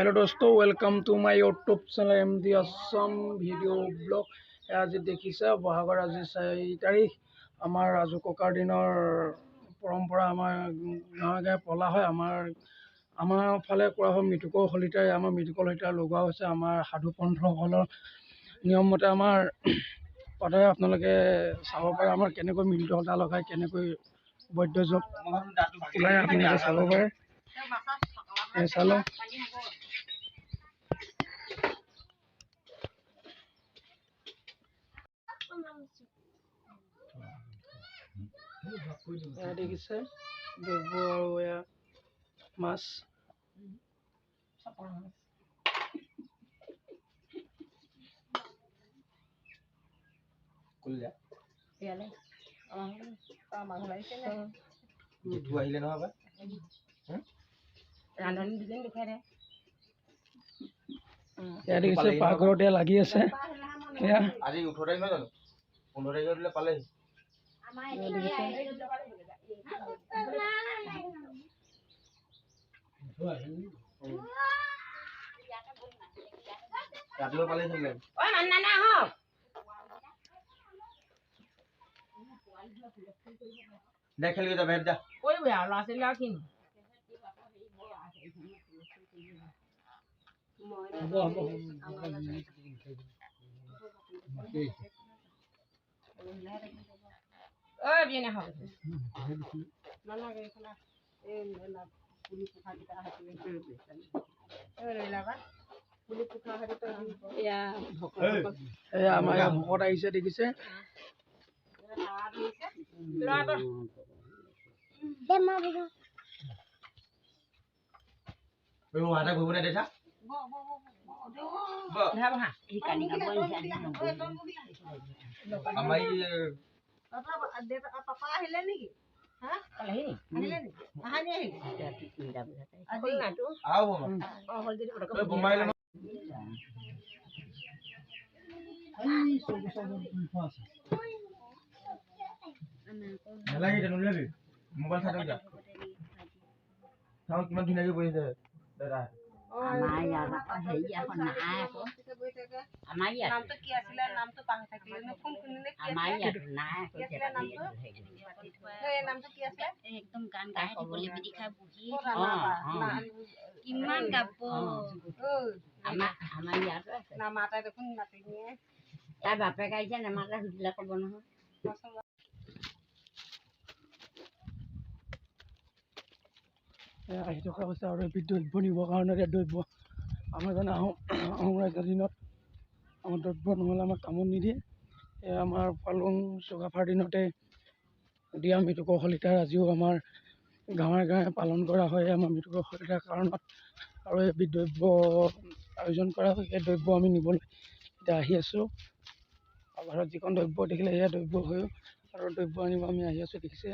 Hello दोस्तों, welcome to my YouTube channel MD Assam video blog. आज देखिছে বহাগৰ আজি 4 তাৰিখ আমাৰ ৰাজু ককাৰ দিনৰ পৰম্পৰা আমাৰ গাঁৱে গাঁৱে পলা হয়। আমাৰ ফালে কৰা হয় মৃতকৰ হলিতাই। আমাৰ মৃতকৰ হলিতা লগোৱা হৈছে আমাৰ সাধু পন্থসকলৰ নিয়ম মতে আমাৰ পদায় আপোনালোকে চাব পাৰে আমাৰ কেনেকৈ মৃতক হলিতা লগায়, কেনেকৈ বৈদ্যযজ্ঞ ওলাই আপোনালোকে চাব পাৰে। চালো দেখিছে দ্ৰব্য আৰু এয়া মাছ দেখিছে পাকঘৰতে লাগি আছে। আজি 18 তাৰিখ নহয় জানো? 15 তাৰিখে দিলে পালেহি। ৰাতিপুৱা পালেহি চাগে। দে খেলি যা বেট যা। আমাৰ ইয়াত ভকত আহিছে দেখিছে। মোবাইল চাই যা চাওঁ কিমান ধুনীয়াকে বহিছে দাদা। আমাৰ ইয়াত হেৰি আকৌ নাই আকৌ আমাৰ ইয়াত নামটো কি আছিলে? নামটো পাহৰি থাকিলে ফোন কোনে আমাৰ ইয়াত নাই আকৌ নামটো কি আছিলে? একদম গান গাই দিবলৈ বিধি খাই বুজি কিমান গাব আমাৰ ইয়াতো আছে। নামাতে দেখোন নাতিনীয়ে তাই বাপেক আহিছে নামাতে সুধিলে ক'ব নহয়। আহি থকা হৈছে আৰু এবিধ দ্ৰব্য নিবৰ কাৰণে দ্ৰব্য আমাৰ জানে আহোম ৰাজ্যৰ দিনত আমাৰ দ্ৰব্য নহ'লে আমাক কামত নিদিয়ে। আমাৰ পালুং চুকাফাৰ দিনতে দিয়া মৃতকৰ হলিতাৰ আজিও আমাৰ গাঁৱে গাঁৱে পালন কৰা হয়। আমাৰ মৃতকৰ হলিতাৰ কাৰণত আৰু এবিধ দ্ৰব্য আয়োজন কৰা হয়। সেই দ্ৰব্য আমি নিবলৈ এতিয়া আহি আছোঁ। ঘৰত যিখন দ্ৰব্য দেখিলে সেয়া দ্ৰব্য হৈও আৰু দ্ৰব্য আনিব আমি আহি আছোঁ দেখিছে।